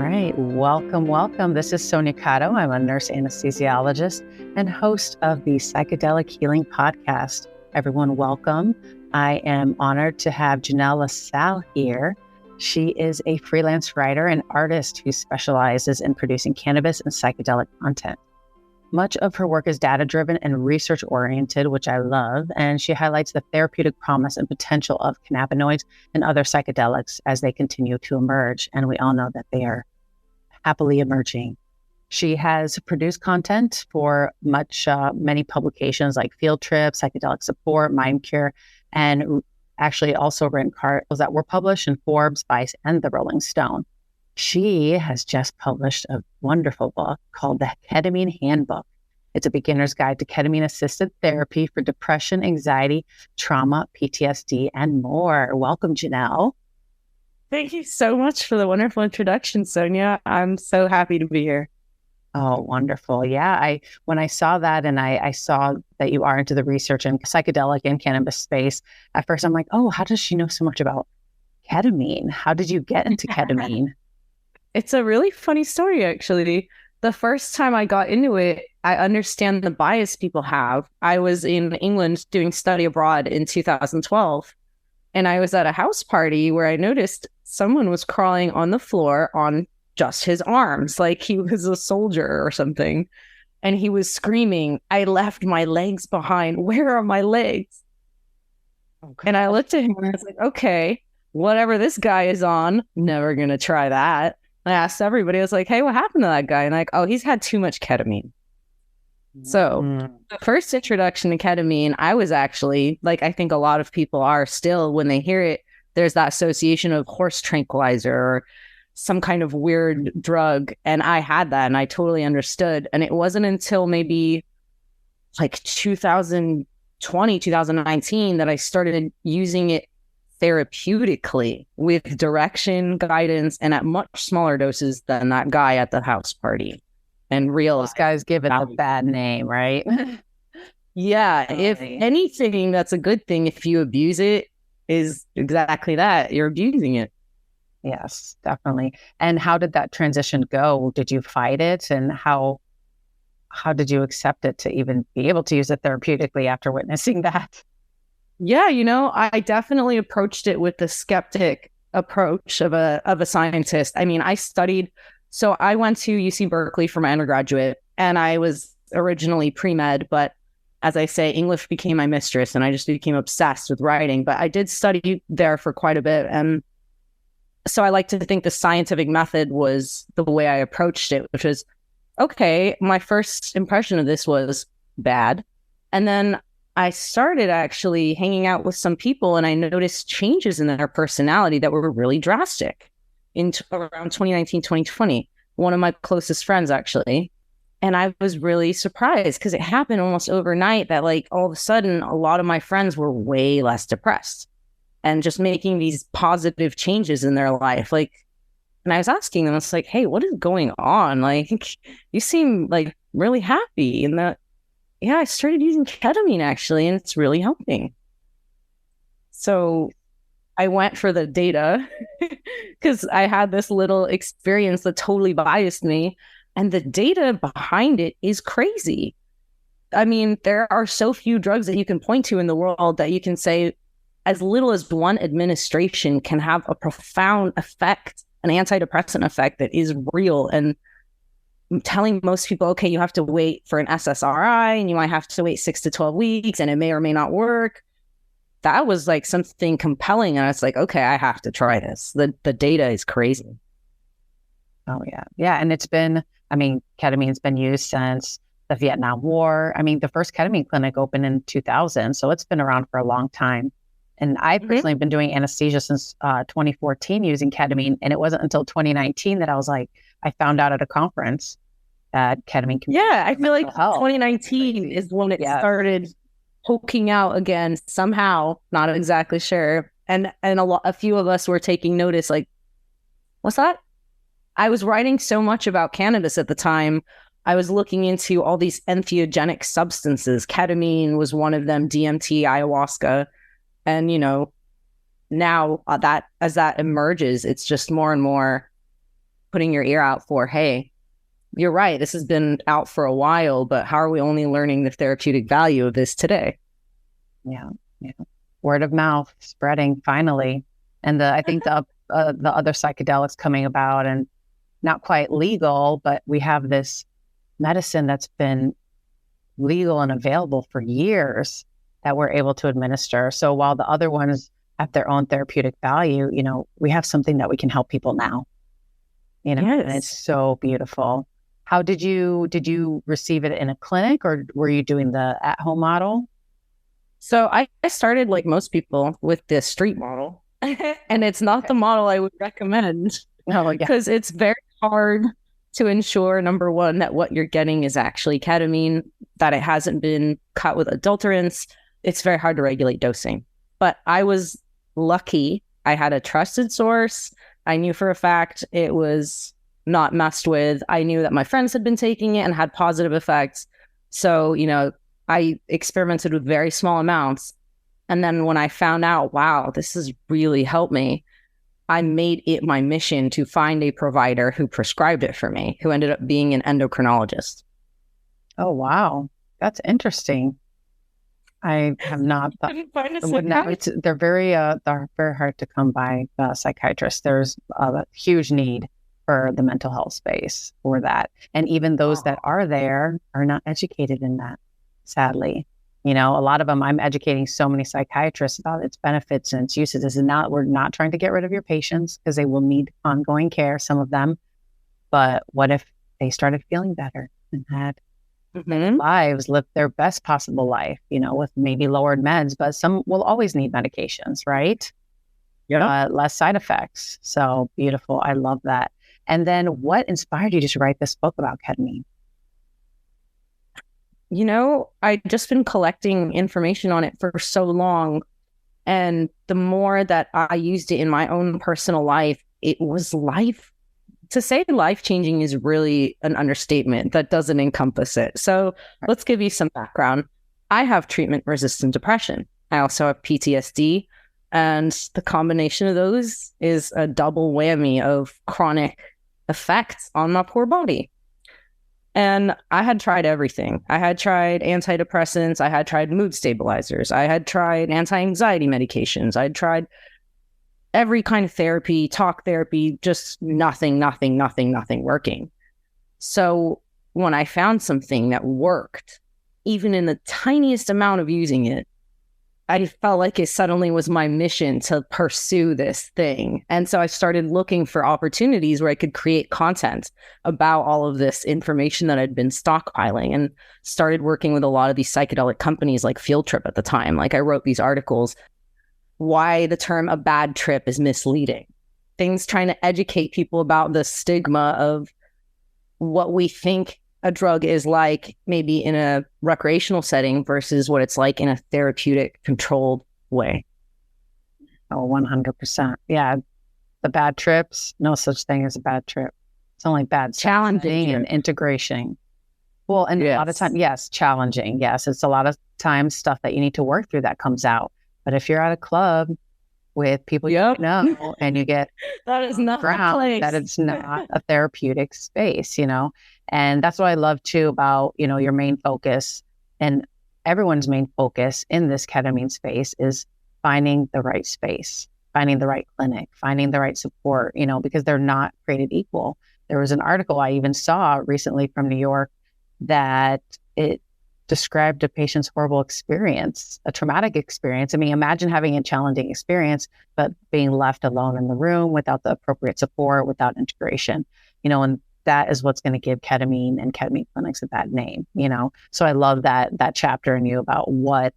right. Welcome, welcome. This is Sonia Cotto. I'm a nurse anesthesiologist and host of the Psychedelic Healing Podcast. Everyone, welcome. I am honored to have Janelle Lassalle here. She is a freelance writer and artist who specializes in producing cannabis and psychedelic content. Much of her work is data-driven and research-oriented, which I love, and she highlights the therapeutic promise and potential of cannabinoids and other psychedelics as they continue to emerge, and we all know that they are happily emerging. She has produced content for many publications like Field Trip, Psychedelic Support, Mind Cure, and actually also written articles that were published in Forbes, Vice, and the Rolling Stone. She has just published a wonderful book called the Ketamine Handbook. It's a beginner's guide to ketamine-assisted therapy for depression, anxiety, trauma, PTSD, and more. Welcome, Janelle. Thank you so much for the wonderful introduction, Sonia. I'm so happy to be here. Oh, wonderful. Yeah, when I saw that and I saw that you are into the research in psychedelic and cannabis space, at first I'm like, oh, how does she know so much about ketamine? How did you get into ketamine? It's a really funny story, actually. The first time I got into it, I understand the bias people have. I was in England doing study abroad in 2012, and I was at a house party where I noticed someone was crawling on the floor on just his arms, like he was a soldier or something. And he was screaming, "I left my legs behind. Where are my legs?" Okay. And I looked at him and I was like, okay, whatever this guy is on, never going to try that. I asked everybody, I was like, hey, what happened to that guy? And like, oh, he's had too much ketamine. So the first introduction to ketamine, I was actually, like I think a lot of people are still, when they hear it, there's that association of horse tranquilizer or some kind of weird drug. And I had that and I totally understood. And it wasn't until maybe like 2020, 2019 that I started using it therapeutically with direction, guidance, and at much smaller doses than that guy at the house party. And this guy's given a bad name, right? Yeah. If anything, that's a good thing. If you abuse it, is exactly that. You're abusing it. Yes, definitely. And how did that transition go? Did you fight it? And how did you accept it to even be able to use it therapeutically after witnessing that? Yeah, I definitely approached it with the skeptic approach of a scientist. I mean, so I went to UC Berkeley for my undergraduate, and I was originally pre-med, but as I say, English became my mistress, and I just became obsessed with writing. But I did study there for quite a bit, and so I like to think the scientific method was the way I approached it, which was, okay, my first impression of this was bad, and then I started actually hanging out with some people and I noticed changes in their personality that were really drastic in around 2019, 2020. One of my closest friends, actually. And I was really surprised because it happened almost overnight that like all of a sudden, a lot of my friends were way less depressed and just making these positive changes in their life. Like, and I was asking them, it's like, hey, what is going on? Like, you seem like really happy. And that, yeah, I started using ketamine actually, and it's really helping. So I went for the data because I had this little experience that totally biased me, and the data behind it is crazy. I mean, there are so few drugs that you can point to in the world that you can say as little as one administration can have a profound effect, an antidepressant effect that is real. And telling most people, okay, you have to wait for an SSRI and you might have to wait 6 to 12 weeks and it may or may not work. That was like something compelling. And I was like, okay, I have to try this. The data is crazy. Oh, yeah. Yeah. And ketamine's been used since the Vietnam War. I mean, the first ketamine clinic opened in 2000. So it's been around for a long time. And I personally have been doing anesthesia since 2014 using ketamine. And it wasn't until 2019 that I found out at a conference that ketamine can I feel like 2019 is when it started poking out again somehow, not exactly sure. And a few of us were taking notice, like, what's that? I was writing so much about cannabis at the time. I was looking into all these entheogenic substances. Ketamine was one of them, DMT, ayahuasca. And, now that as that emerges, it's just more and more putting your ear out for, hey, you're right, this has been out for a while, but how are we only learning the therapeutic value of this today? Yeah. Word of mouth spreading finally. And I think the other psychedelics coming about, and not quite legal, but we have this medicine that's been legal and available for years that we're able to administer. So while the other ones have their own therapeutic value, we have something that we can help people now, Yes. And it's so beautiful. How did you receive it in a clinic, or were you doing the at-home model? So I started, like most people, with the street model, and it's not the model I would recommend. Oh, yeah. Because it's very hard to ensure, number one, that what you're getting is actually ketamine, that it hasn't been cut with adulterants. It's very hard to regulate dosing. But I was lucky. I had a trusted source. I knew for a fact it was not messed with. I knew that my friends had been taking it and had positive effects. So, I experimented with very small amounts. And then when I found out, wow, this has really helped me, I made it my mission to find a provider who prescribed it for me, who ended up being an endocrinologist. Oh, wow. That's interesting. I have not thought, they're very hard to come by, psychiatrists. There's a huge need for the mental health space for that. And even those that are there are not educated in that, sadly. A lot of them, I'm educating so many psychiatrists about its benefits and its uses. We're not trying to get rid of your patients, because they will need ongoing care, some of them. But what if they started feeling better and had lives, lived their best possible life, with maybe lowered meds, but some will always need medications, right? Yeah. Less side effects. So beautiful. I love that. And then what inspired you to write this book about ketamine? I'd just been collecting information on it for so long. And the more that I used it in my own personal life, it was to say life-changing is really an understatement. That doesn't encompass it. So let's give you some background. I have treatment-resistant depression. I also have PTSD. And the combination of those is a double whammy of chronic effects on my poor body. And I had tried everything. I had tried antidepressants. I had tried mood stabilizers. I had tried anti-anxiety medications. I had tried every kind of therapy, talk therapy, just nothing working. So when I found something that worked, even in the tiniest amount of using it, I felt like it suddenly was my mission to pursue this thing. And so I started looking for opportunities where I could create content about all of this information that I'd been stockpiling, and started working with a lot of these psychedelic companies like Field Trip at the time. Like, I wrote these articles, why the term a bad trip is misleading. Things trying to educate people about the stigma of what we think a drug is like, maybe in a recreational setting, versus what it's like in a therapeutic, controlled way. Oh, 100%. Yeah. The bad trips, no such thing as a bad trip. It's only bad challenging and integration. Well, and a lot of times, yes, challenging. Yes. It's a lot of times stuff that you need to work through that comes out. But if you're at a club with people you know, and you get that is not a place. That it's not a therapeutic space, And that's what I love too about, your main focus, and everyone's main focus in this ketamine space is finding the right space, finding the right clinic, finding the right support, because they're not created equal. There was an article I even saw recently from New York that it described a patient's horrible experience, a traumatic experience. I mean, imagine having a challenging experience, but being left alone in the room without the appropriate support, without integration, and that is what's going to give ketamine and ketamine clinics a bad name, So I love that chapter in you about what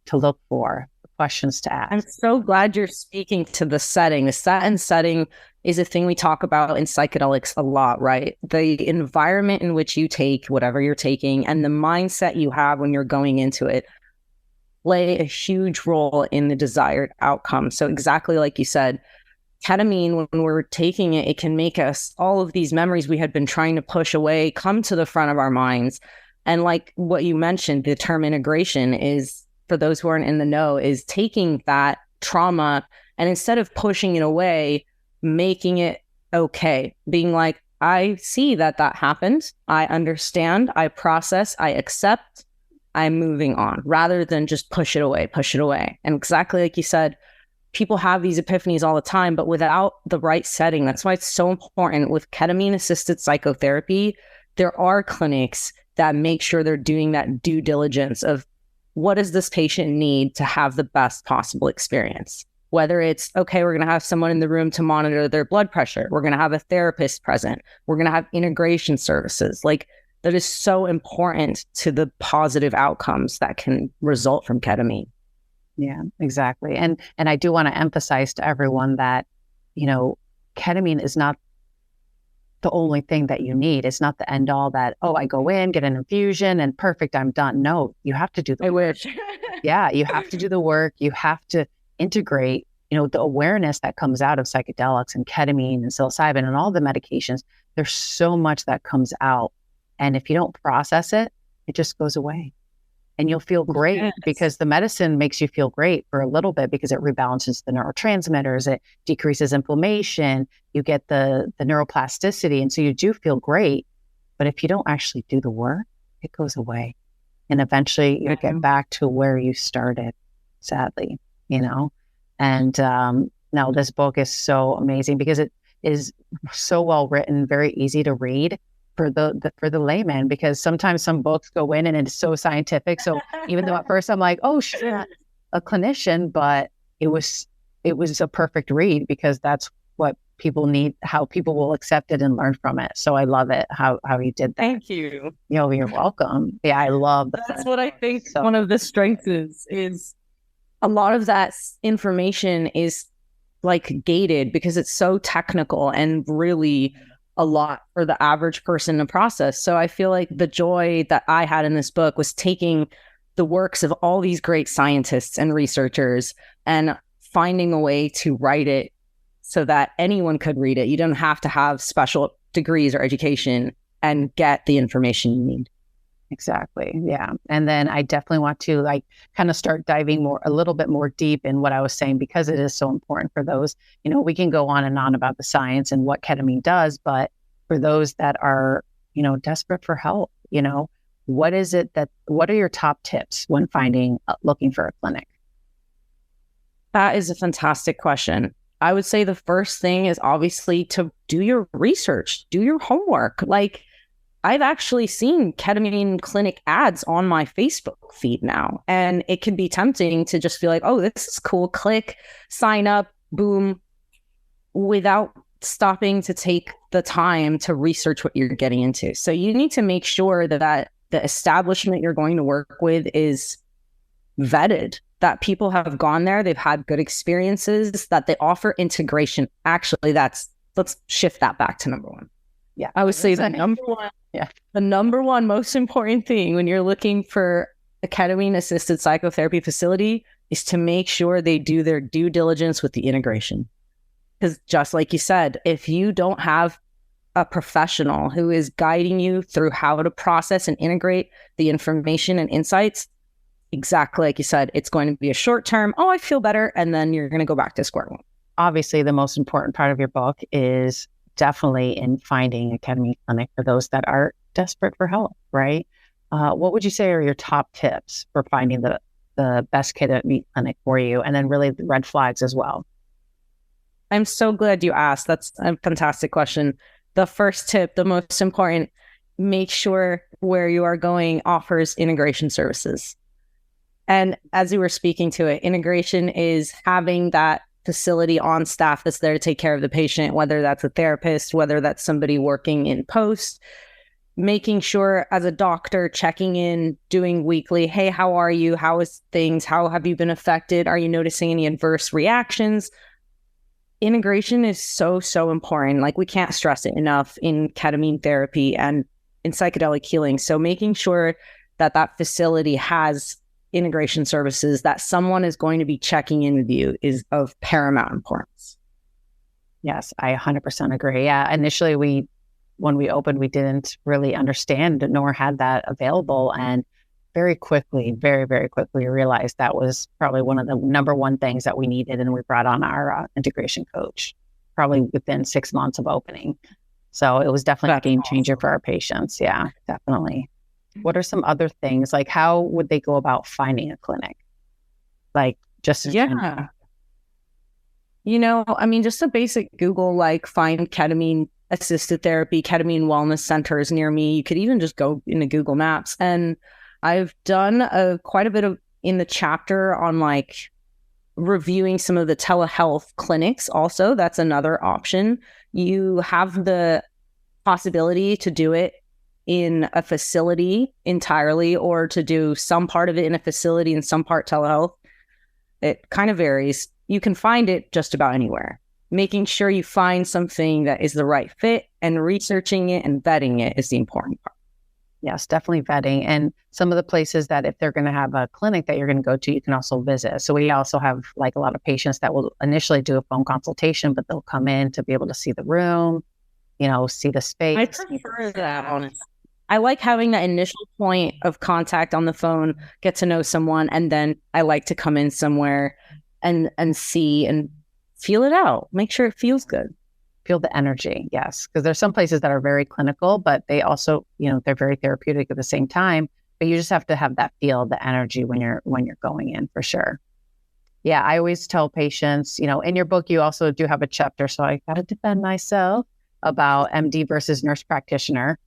to look for, questions to ask. I'm so glad you're speaking to the setting. The setting is a thing we talk about in psychedelics a lot, right? The environment in which you take whatever you're taking and the mindset you have when you're going into it play a huge role in the desired outcome. So exactly like you said, ketamine, when we're taking it, it can make us, all of these memories we had been trying to push away, come to the front of our minds. And like what you mentioned, the term integration is, for those who aren't in the know, is taking that trauma and instead of pushing it away, making it okay, being like, I see that happened. I understand, I process, I accept, I'm moving on, rather than just push it away. And exactly like you said, people have these epiphanies all the time, but without the right setting. That's why it's so important with ketamine assisted psychotherapy. There are clinics that make sure they're doing that due diligence of what does this patient need to have the best possible experience. Whether it's, okay, we're going to have someone in the room to monitor their blood pressure. We're going to have a therapist present. We're going to have integration services. Like, that is so important to the positive outcomes that can result from ketamine. Yeah, exactly. And I do want to emphasize to everyone that, ketamine is not the only thing that you need. It's not the end all that, oh, I go in, get an infusion and perfect, I'm done. No, you have to do the work. I wish. Yeah, you have to do the work. You have to integrate, the awareness that comes out of psychedelics and ketamine and psilocybin and all the medications. There's so much that comes out. And if you don't process it, it just goes away. And you'll feel great because the medicine makes you feel great for a little bit because it rebalances the neurotransmitters, it decreases inflammation, you get the neuroplasticity. And so you do feel great. But if you don't actually do the work, it goes away. And eventually you'll get back to where you started, sadly, And now this book is so amazing because it is so well written, very easy to read for the layman, because sometimes some books go in and it's so scientific. So even though at first I'm like, oh shit, a clinician, but it was a perfect read because that's what people need, how people will accept it and learn from it. So I love it how you did that. Thank you. You're welcome. Yeah, I love that. That's what I think one of the strengths is a lot of that information is like gated because it's so technical and really a lot for the average person to process. So I feel like the joy that I had in this book was taking the works of all these great scientists and researchers and finding a way to write it so that anyone could read it. You don't have to have special degrees or education and get the information you need. Exactly. Yeah. And then I definitely want to kind of start diving a little bit more deep in what I was saying, because it is so important for those, we can go on and on about the science and what ketamine does, but for those that are, desperate for help, what are your top tips when looking for a clinic? That is a fantastic question. I would say the first thing is obviously to do your research, do your homework. I've actually seen ketamine clinic ads on my Facebook feed now, and it can be tempting to just feel like, oh, this is cool. Click, sign up, boom, without stopping to take the time to research what you're getting into. So you need to make sure that the establishment you're going to work with is vetted, that people have gone there, they've had good experiences, that they offer integration. Actually, let's shift that back to number one. Yeah, I would say the number one most important thing when you're looking for a ketamine assisted psychotherapy facility is to make sure they do their due diligence with the integration. Because just like you said, if you don't have a professional who is guiding you through how to process and integrate the information and insights, exactly like you said, it's going to be a short term, oh, I feel better, and then you're going to go back to square one. Obviously, the most important part of your book is definitely in finding a ketamine clinic for those that are desperate for help, right? What would you say are your top tips for finding the best ketamine clinic for you? And then really the red flags as well. I'm so glad you asked. That's a fantastic question. The first tip, the most important, make sure where you are going offers integration services. And as you were speaking to it, integration is having that facility on staff that's there to take care of the patient, whether that's a therapist, whether that's somebody working in post, making sure as a doctor, checking in, doing weekly, hey, how are you? How is things? How have you been affected? Are you noticing any adverse reactions? Integration is so, so important. We can't stress it enough in ketamine therapy and in psychedelic healing. So making sure that facility has integration services, that someone is going to be checking in with you, is of paramount importance. Yes, I 100% agree. Yeah, initially when we opened, we didn't really understand nor had that available. And very quickly, very, very quickly realized that was probably one of the number one things that we needed. And we brought on our integration coach. probably within 6 months of opening. So it was definitely a game changer for our patients. Yeah, definitely. What are some other things? Like, how would they go about finding a clinic? Like, just Yeah. I mean, just a basic Google, like find ketamine assisted therapy, ketamine wellness centers near me. You could even just go into Google Maps. And I've done quite a bit of in the chapter on like reviewing some of the telehealth clinics. Also, that's another option. You have the possibility to do it in a facility entirely, or to do some part of it in a facility and some part telehealth. It kind of varies. You can find it just about anywhere. Making sure you find something that is the right fit and researching it and vetting it is the important part. Yes, definitely vetting. And some of the places that if they're going to have a clinic that you're going to go to, you can also visit. So we also have like a lot of patients that will initially do a phone consultation, but they'll come in to be able to see the room, see the space. I prefer that, honestly. I like having that initial point of contact on the phone, get to know someone, and then I like to come in somewhere and see and feel it out. Make sure it feels good. Feel the energy, yes. Because there's some places that are very clinical, but they also, they're very therapeutic at the same time. But you just have to have that feel, the energy when you're going in, for sure. Yeah, I always tell patients, in your book, you also do have a chapter, so I got to defend myself about MD versus nurse practitioner,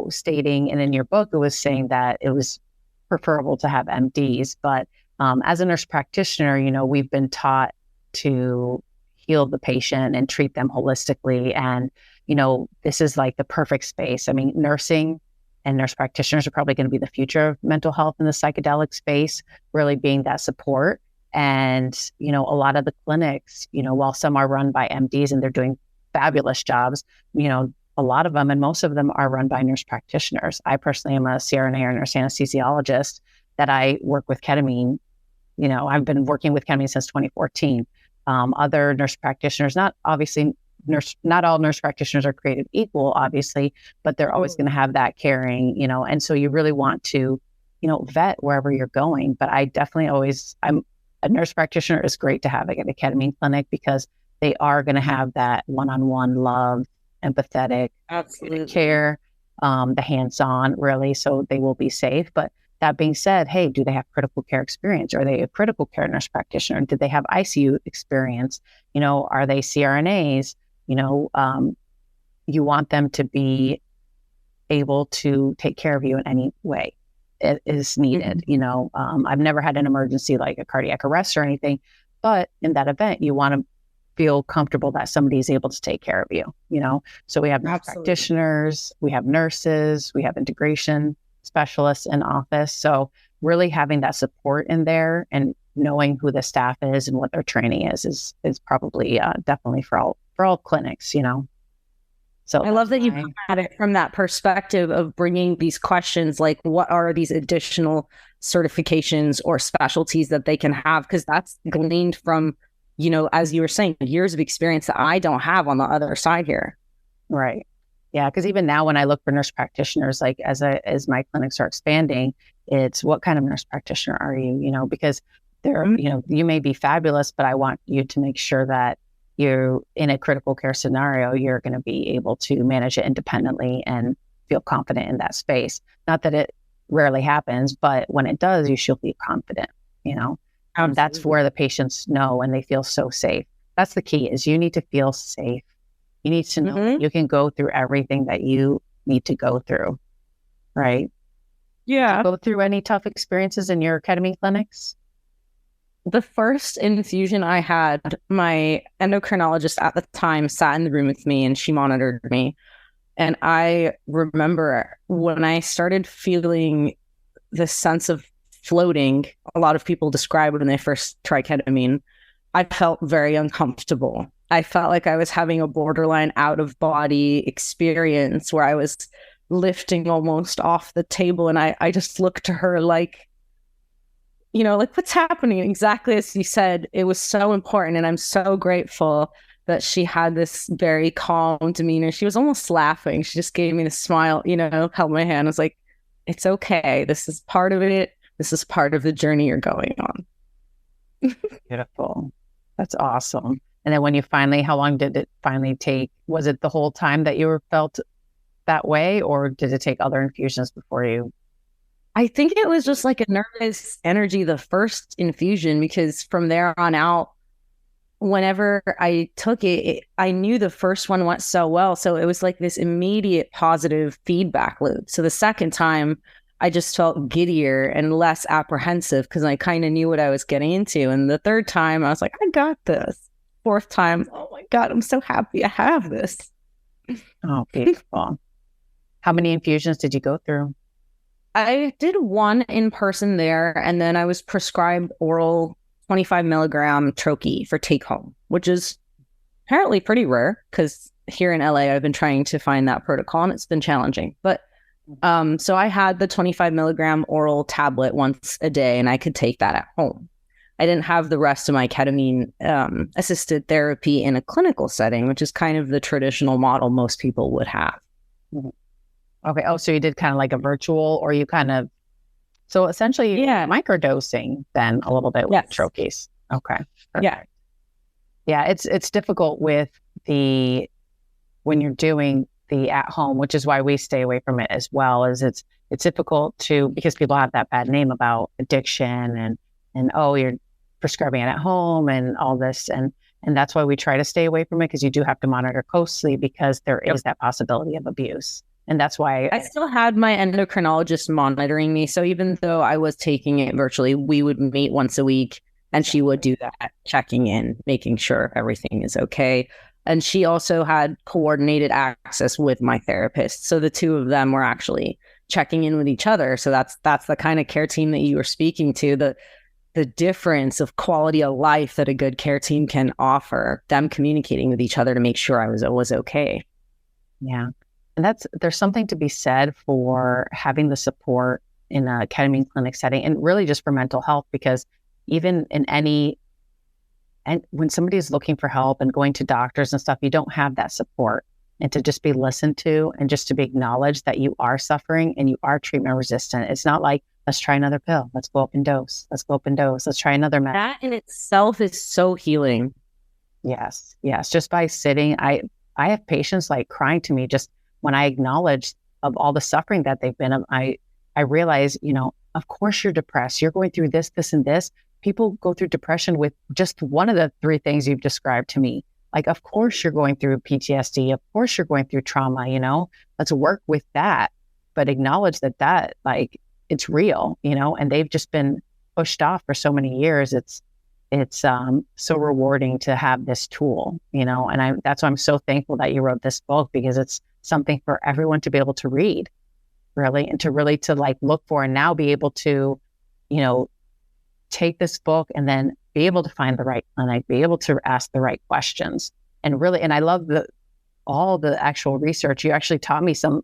stating, and in your book, it was saying that it was preferable to have MDs. But as a nurse practitioner, we've been taught to heal the patient and treat them holistically. And, this is like the perfect space. I mean, nursing and nurse practitioners are probably going to be the future of mental health in the psychedelic space, really being that support. And, a lot of the clinics, while some are run by MDs and they're doing fabulous jobs, a lot of them and most of them are run by nurse practitioners. I personally am a CRNA or nurse anesthesiologist that I work with ketamine. I've been working with ketamine since 2014. Other nurse practitioners, not all nurse practitioners are created equal, obviously, but they're always going to have that caring, and so you really want to, vet wherever you're going. But I definitely I'm a nurse practitioner is great to have at a ketamine clinic because they are going to have that one-on-one love, empathetic care, the hands-on really, so they will be safe. But that being said, hey, do they have critical care experience? Are they a critical care nurse practitioner? Did they have ICU experience? Are they CRNAs? You want them to be able to take care of you in any way it is needed. I've never had an emergency like a cardiac arrest or anything, but in that event, you want to feel comfortable that somebody is able to take care of you, So we have nurse practitioners, we have nurses, we have integration specialists in office. So really having that support in there and knowing who the staff is and what their training is probably definitely for all clinics, So I love that you come at it from that perspective of bringing these questions, like what are these additional certifications or specialties that they can have? Because that's gleaned from, as you were saying, years of experience that I don't have on the other side here. Right. Yeah, because even now when I look for nurse practitioners, like as my clinics are expanding, it's what kind of nurse practitioner are you? Because they're, you may be fabulous, but I want you to make sure that you're in a critical care scenario, you're going to be able to manage it independently and feel confident in that space. Not that it rarely happens, but when it does, you should be confident, That's where the patients know and they feel so safe. That's the key is you need to feel safe. You need to know that you can go through everything that you need to go through, right? Yeah. Go through any tough experiences in your ketamine clinics? The first infusion I had, my endocrinologist at the time sat in the room with me and she monitored me. And I remember when I started feeling this sense of floating, a lot of people describe it when they first try ketamine, I felt very uncomfortable. I felt like I was having a borderline out of body experience where I was lifting almost off the table. And I just looked to her like, like what's happening? Exactly as you said, it was so important. And I'm so grateful that she had this very calm demeanor. She was almost laughing. She just gave me the smile, held my hand. I was like, it's okay. This is part of it. This is part of the journey you're going on. Beautiful. That's awesome. And then when you finally, how long did it finally take? Was it the whole time that you were felt that way, or did it take other infusions before you? I think it was just like a nervous energy the first infusion, because from there on out, whenever I took it, I knew the first one went so well. So it was like this immediate positive feedback loop. So the second time, I just felt giddier and less apprehensive because I kind of knew what I was getting into. And the third time, I was like, I got this. Fourth time, oh my God, I'm so happy I have this. Oh, beautiful. How many infusions did you go through? I did one in person there, and then I was prescribed oral 25 milligram troche for take home, which is apparently pretty rare because here in LA, I've been trying to find that protocol and it's been challenging. But so I had the 25 milligram oral tablet once a day and I could take that at home. I didn't have the rest of my ketamine assisted therapy in a clinical setting, which is kind of the traditional model most people would have. Okay. Oh, so you did kind of like a virtual, or you kind of, so essentially microdosing then a little bit with troches. Okay. Perfect. Yeah. Yeah. It's difficult with when you're doing the at home, which is why we stay away from it as well, is it's difficult because people have that bad name about addiction and oh, you're prescribing it at home and all this. And that's why we try to stay away from it, because you do have to monitor closely, because there is that possibility of abuse. And that's why I still had my endocrinologist monitoring me. So even though I was taking it virtually, we would meet once a week and she would do that, checking in, making sure everything is okay. And she also had coordinated access with my therapist. So the two of them were actually checking in with each other. So that's the kind of care team that you were speaking to, the difference of quality of life that a good care team can offer, them communicating with each other to make sure I was okay. Yeah. And there's something to be said for having the support in a ketamine clinic setting, and really just for mental health, because even and when somebody is looking for help and going to doctors and stuff, you don't have that support, and to just be listened to and just to be acknowledged that you are suffering and you are treatment resistant. It's not like, let's try another pill. Let's go up and dose. Let's go up and dose. Let's try another med. That in itself is so healing. Yes. Yes. Just by sitting, I have patients like crying to me just when I acknowledge of all the suffering that they've been. I realize, of course you're depressed. You're going through this, this, and this. People go through depression with just one of the three things you've described to me. Like, of course you're going through PTSD. Of course you're going through trauma, let's work with that, but acknowledge that like it's real, and they've just been pushed off for so many years. It's so rewarding to have this tool, and that's why I'm so thankful that you wrote this book, because it's something for everyone to be able to read, really, and to like look for, and now be able to, take this book and then be able to find the right clinic, be able to ask the right questions. And I love all the actual research. You actually taught me some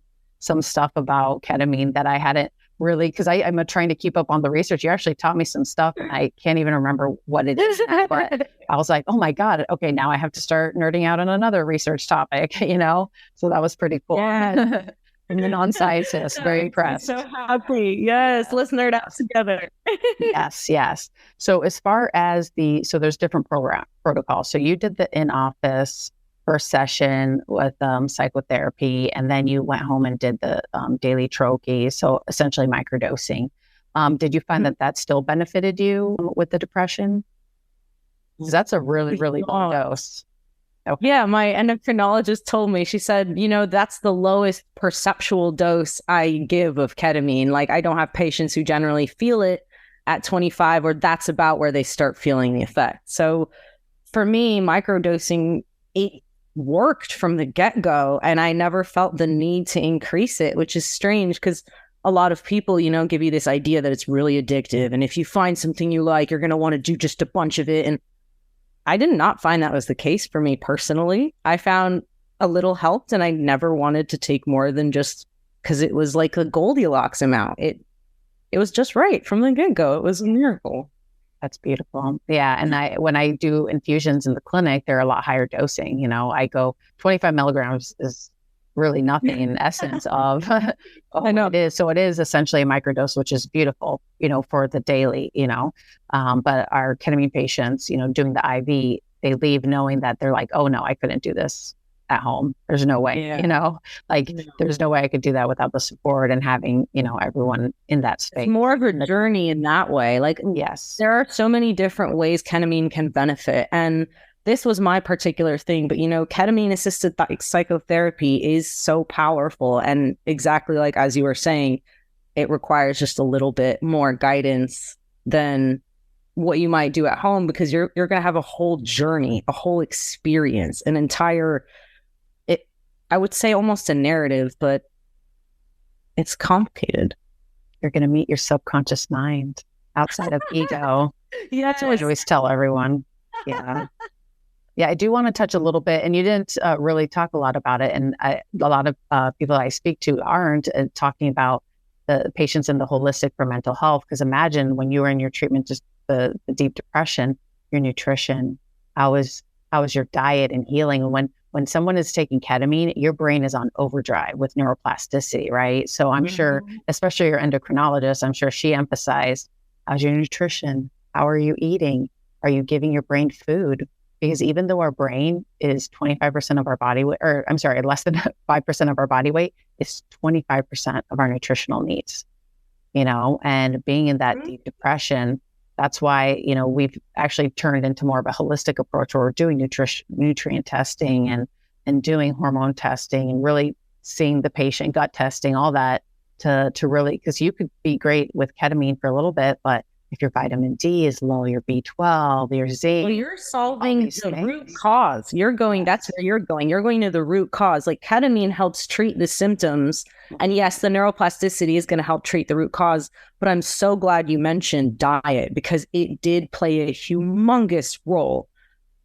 stuff about ketamine that I hadn't really, because I'm trying to keep up on the research. You actually taught me some stuff and I can't even remember what it is, but I was like, oh my God, okay, now I have to start nerding out on another research topic, So that was pretty cool. Yeah. I'm a non-scientist, very impressed. So happy. Yes, let's nerd out together. Yes. So as far as there's different protocols. So you did the in-office first session with psychotherapy, and then you went home and did the daily troche, so essentially microdosing. Did you find that still benefited you with the depression? Because that's a really, really low dose. Okay. Yeah, my endocrinologist told me, she said, that's the lowest perceptual dose I give of ketamine. Like, I don't have patients who generally feel it at 25, or that's about where they start feeling the effect. So for me, microdosing, it worked from the get-go, and I never felt the need to increase it, which is strange because a lot of people, give you this idea that it's really addictive. And if you find something you like, you're going to want to do just a bunch of it. And I did not find that was the case for me personally. I found a little helped, and I never wanted to take more than just because it was like a Goldilocks amount. It was just right from the get-go. It was a miracle. That's beautiful. Yeah. And when I do infusions in the clinic, they're a lot higher dosing. I go 25 milligrams is really nothing in essence of I know it is. So it is essentially a microdose, which is beautiful, for the daily, but our ketamine patients, doing the IV, they leave knowing that they're like, oh no, I couldn't do this at home. There's no way, there's no way I could do that without the support and having, everyone in that space. It's more of a journey in that way. Like, yes, there are so many different ways ketamine can benefit. And this was my particular thing, but ketamine assisted psychotherapy is so powerful. And exactly like, as you were saying, it requires just a little bit more guidance than what you might do at home, because you're going to have a whole journey, a whole experience, an entire, I would say almost a narrative, but it's complicated. You're going to meet your subconscious mind outside of ego. Yeah, that's what I always tell everyone. Yeah. Yeah, I do want to touch a little bit, and you didn't really talk a lot about it. And a lot of people I speak to aren't talking about the patients in the holistic for mental health. Because imagine when you were in your treatment, just the deep depression, your nutrition, how is your diet and healing? And when someone is taking ketamine, your brain is on overdrive with neuroplasticity, right? So I'm sure, especially your endocrinologist, I'm sure she emphasized, how's your nutrition? How are you eating? Are you giving your brain food? Because even though our brain is 25% of our body weight, or I'm sorry, less than 5% of our body weight, it's 25% of our nutritional needs, and being in that deep depression, that's why, we've actually turned into more of a holistic approach where we're doing nutrient testing and doing hormone testing and really seeing the patient, gut testing, all that to really, because you could be great with ketamine for a little bit, but if your vitamin D is low, your B12, your zinc. Well, you're solving the root cause. That's where you're going. You're going to the root cause. Like, ketamine helps treat the symptoms. And yes, the neuroplasticity is going to help treat the root cause. But I'm so glad you mentioned diet, because it did play a humongous role.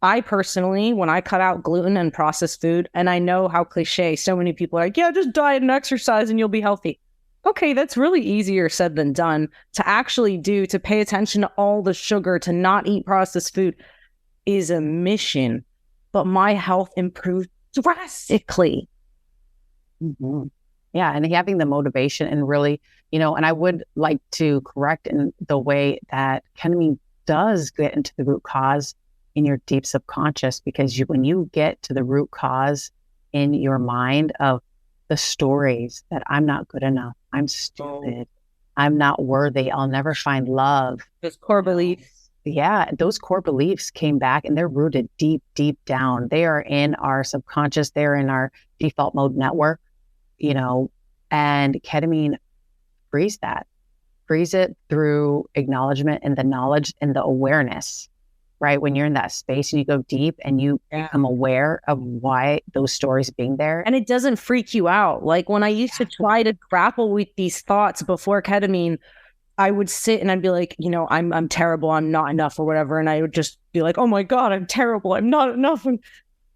I personally, when I cut out gluten and processed food, and I know how cliche, so many people are like, yeah, just diet and exercise and you'll be healthy. Okay, that's really easier said than done. To actually do, to pay attention to all the sugar, to not eat processed food is a mission. But my health improved drastically. Mm-hmm. Yeah, and having the motivation and really, and I would like to correct in the way that ketamine does get into the root cause in your deep subconscious, because when you get to the root cause in your mind of the stories that I'm not good enough, I'm stupid, I'm not worthy, I'll never find love. Those core beliefs. Yeah, those core beliefs came back, and they're rooted deep, deep down. They are in our subconscious. They're in our default mode network, and ketamine frees it through acknowledgement and the knowledge and the awareness. Right? When you're in that space and you go deep and you become aware of why those stories being there. And it doesn't freak you out. Like, when I used to try to grapple with these thoughts before ketamine, I would sit and I'd be like, I'm terrible, I'm not enough or whatever. And I would just be like, oh my God, I'm terrible, I'm not enough.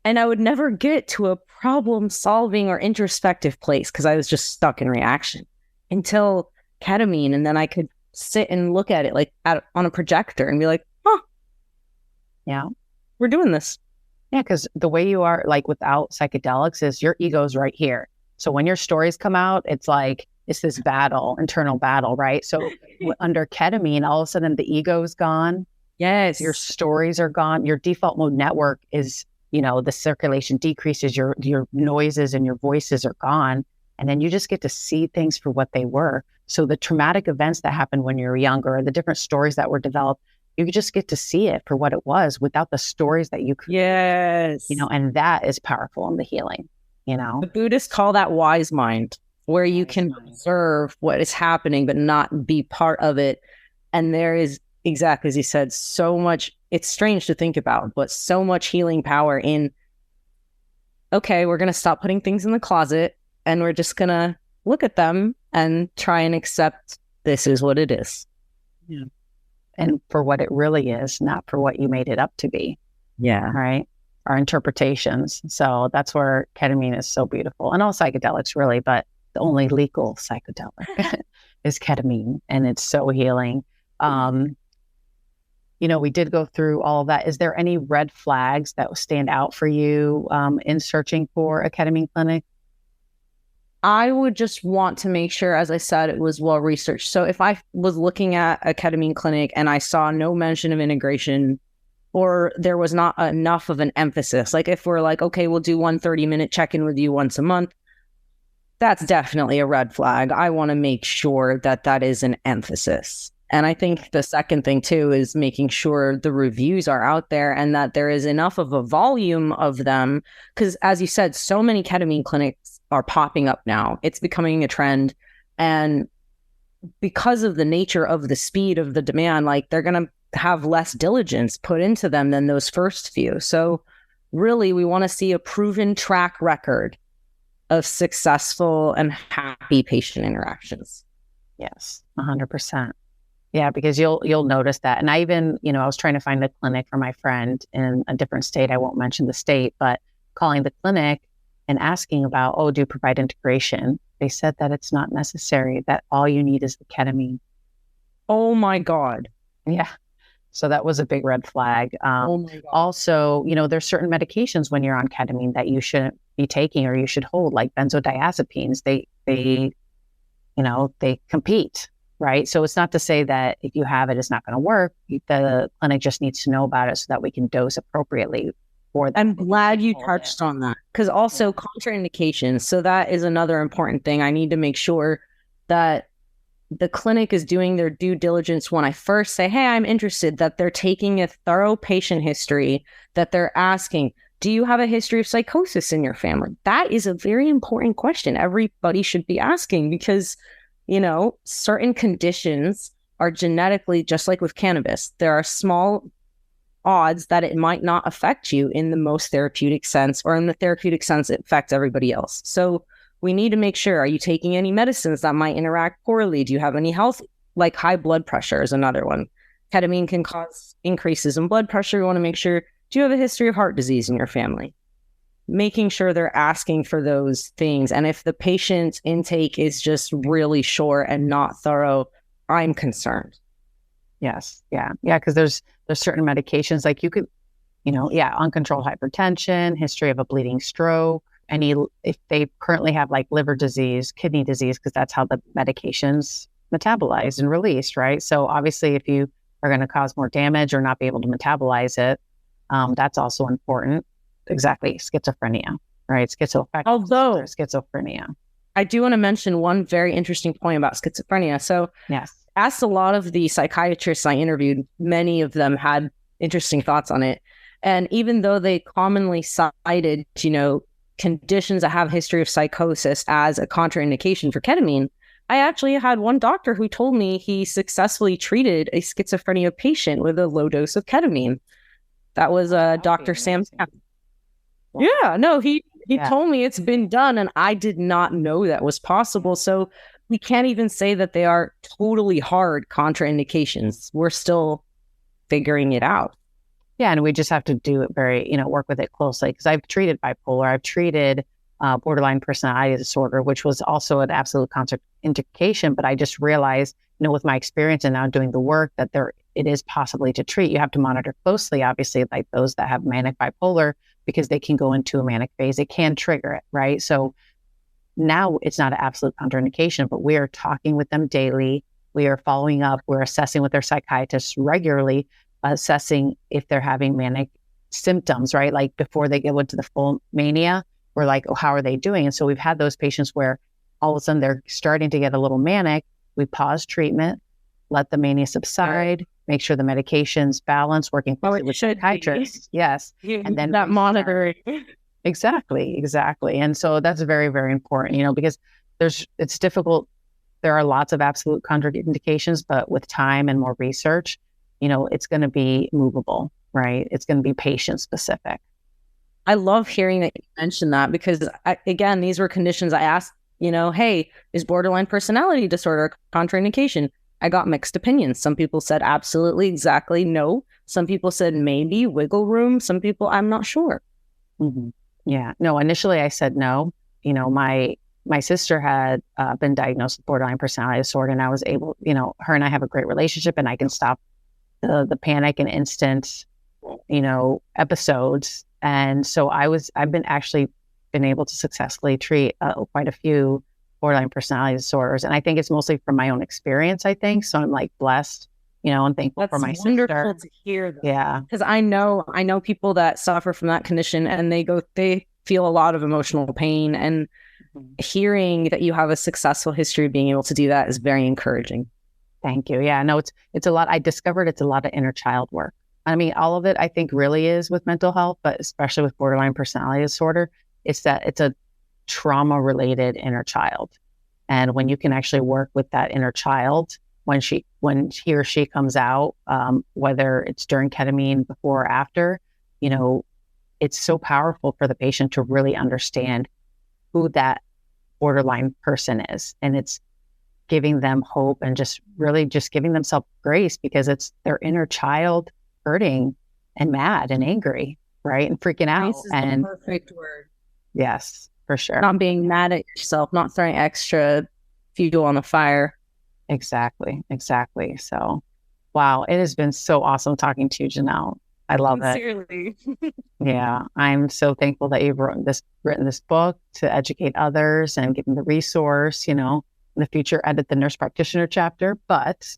And I would never get to a problem solving or introspective place, because I was just stuck in reaction until ketamine. And then I could sit and look at it like on a projector and be like, yeah, we're doing this. Yeah, because the way you are, like, without psychedelics, is your ego's right here. So when your stories come out, it's like, it's this internal battle, right? So under ketamine, all of a sudden the ego's gone. Yes. Your stories are gone. Your default mode network is, the circulation decreases, your noises and your voices are gone. And then you just get to see things for what they were. So the traumatic events that happened when you were younger, the different stories that were developed, you just get to see it for what it was without the stories that you created. Yes. And that is powerful in the healing, The Buddhists call that wise mind, where you can observe what is happening, but not be part of it. And there is, exactly as you said, so much, it's strange to think about, but so much healing power in, okay, we're going to stop putting things in the closet and we're just going to look at them and try and accept this is what it is. Yeah. And for what it really is, not for what you made it up to be. Yeah. Right. Our interpretations. So that's where ketamine is so beautiful. And all psychedelics really, but the only legal psychedelic is ketamine. And it's so healing. We did go through all of that. Is there any red flags that stand out for you in searching for a ketamine clinic? I would just want to make sure, as I said, it was well researched. So if I was looking at a ketamine clinic and I saw no mention of integration, or there was not enough of an emphasis. Like if we're like, okay, we'll do 1 30-minute check-in with you once a month, that's definitely a red flag. I want to make sure that that is an emphasis. And I think the second thing too is making sure the reviews are out there and that there is enough of a volume of them. Because as you said, so many ketamine clinics are popping up now. It's becoming a trend. And because of the nature of the speed of the demand, like they're going to have less diligence put into them than those first few. So really, we want to see a proven track record of successful and happy patient interactions. Yes, 100%. Yeah, because you'll notice that. And I even, I was trying to find a clinic for my friend in a different state. I won't mention the state, but calling the clinic and asking about, do you provide integration? They said that it's not necessary, that all you need is the ketamine. Oh my God. Yeah. So that was a big red flag. Oh my God. Also, there's certain medications when you're on ketamine that you shouldn't be taking or you should hold, like benzodiazepines. They compete. Right. So it's not to say that if you have it, it's not going to work. The clinic just needs to know about it so that we can dose appropriately for that. I'm glad you touched on that, because also contraindications. So that is another important thing. I need to make sure that the clinic is doing their due diligence when I first say, hey, I'm interested, that they're taking a thorough patient history, that they're asking, do you have a history of psychosis in your family? That is a very important question everybody should be asking, because certain conditions are genetically, just like with cannabis, there are small odds that it might not affect you in the most therapeutic sense, or in the therapeutic sense, it affects everybody else. So we need to make sure, are you taking any medicines that might interact poorly? Do you have any health, like high blood pressure is another one. Ketamine can cause increases in blood pressure. You want to make sure, do you have a history of heart disease in your family? Making sure they're asking for those things. And if the patient's intake is just really short and not thorough, I'm concerned. Yes. Yeah. Yeah. Because there's certain medications, like you could, uncontrolled hypertension, history of a bleeding stroke, if they currently have like liver disease, kidney disease, because that's how the medications metabolize and released, right? So obviously if you are going to cause more damage or not be able to metabolize it, that's also important. Exactly. Schizophrenia, right? Schizoaffective. Although schizophrenia. I do want to mention one very interesting point about schizophrenia. So yes, asked a lot of the psychiatrists I interviewed, many of them had interesting thoughts on it. And even though they commonly cited, conditions that have a history of psychosis as a contraindication for ketamine, I actually had one doctor who told me he successfully treated a schizophrenia patient with a low dose of ketamine. That was Dr. Sam. Yeah, no, he told me it's been done, and I did not know that was possible. So we can't even say that they are totally hard contraindications. We're still figuring it out. Yeah, and we just have to do it very, work with it closely, because I've treated bipolar, I've treated borderline personality disorder, which was also an absolute contraindication. But I just realized, with my experience and now doing the work, that it is possibly to treat. You have to monitor closely, obviously, like those that have manic bipolar, because they can go into a manic phase. It can trigger it, right? So now it's not an absolute contraindication, but we are talking with them daily. We are following up. We're assessing with their psychiatrists regularly, assessing if they're having manic symptoms, right? Like before they go into the full mania, we're like, how are they doing? And so we've had those patients where all of a sudden they're starting to get a little manic. We pause treatment, let the mania subside, make sure the medication's balanced, working closely with psychiatrists. Yes. And then that monitoring. Exactly. And so that's very, very important, because it's difficult. There are lots of absolute contraindications, but with time and more research, it's going to be movable, right? It's going to be patient specific. I love hearing that you mentioned that, because again, these were conditions I asked, hey, is borderline personality disorder a contraindication? I got mixed opinions. Some people said absolutely, exactly, no. Some people said maybe, wiggle room. Some people, I'm not sure. Mm-hmm. Yeah. No, initially I said no. My sister had been diagnosed with borderline personality disorder, and I was able, her and I have a great relationship, and I can stop the panic and instant, episodes. And so I've been able to successfully treat quite a few borderline personality disorders. And I think it's mostly from my own experience, I think. So I'm like blessed and thankful for my wonderful sister. to hear that. Yeah. Because I know people that suffer from that condition, and they feel a lot of emotional pain, and hearing that you have a successful history of being able to do that is very encouraging. Thank you. Yeah, no, it's a lot. I discovered it's a lot of inner child work. I mean, all of it I think really is with mental health, but especially with borderline personality disorder, it's a trauma related inner child. And when you can actually work with that inner child, when he or she comes out, whether it's during ketamine, before or after, it's so powerful for the patient to really understand who that borderline person is. And it's giving them hope and just really just giving themselves grace, because it's their inner child hurting and mad and angry, right? And freaking out. Grace is the perfect word. Yes, for sure. Not being mad at yourself, not throwing extra fuel on the fire. Exactly. So, wow, it has been so awesome talking to you, Janelle. I love Sincerely. it. Yeah, I'm so thankful that you've written this book to educate others and give them the resource, in the future, edit the nurse practitioner chapter. But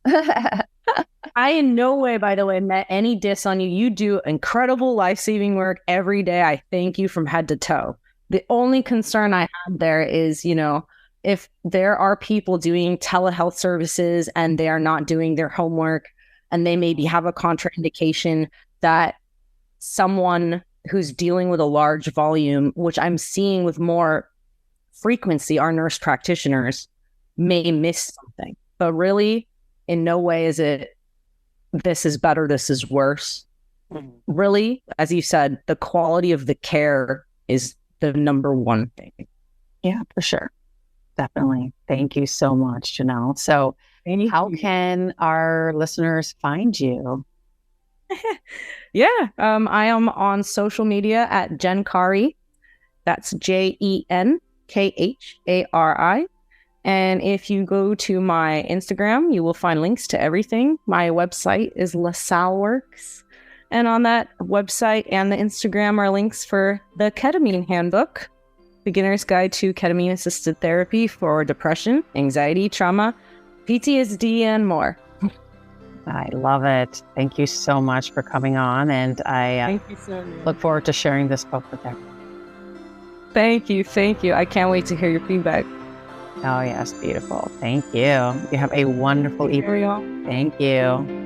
I in no way, by the way, met any diss on you. You do incredible life-saving work every day. I thank you from head to toe. The only concern I have there is, if there are people doing telehealth services and they are not doing their homework, and they maybe have a contraindication that someone who's dealing with a large volume, which I'm seeing with more frequency, our nurse practitioners may miss something. But really, in no way is it, this is better, this is worse. Really, as you said, the quality of the care is the number one thing. Yeah, for sure. Definitely. Thank you so much, Janelle. So how can our listeners find you? Yeah, I am on social media at Jen Khari. That's JenKhari. And if you go to my Instagram, you will find links to everything. My website is Lassalle Works. And on that website and the Instagram are links for the Ketamine Handbook, Beginner's Guide to Ketamine-Assisted Therapy for Depression, Anxiety, Trauma, PTSD, and more. I love it. Thank you so much for coming on. And I look forward to sharing this book with everyone. Thank you. I can't wait to hear your feedback. Oh, yes. Beautiful. Thank you. You have a wonderful evening. Thank you.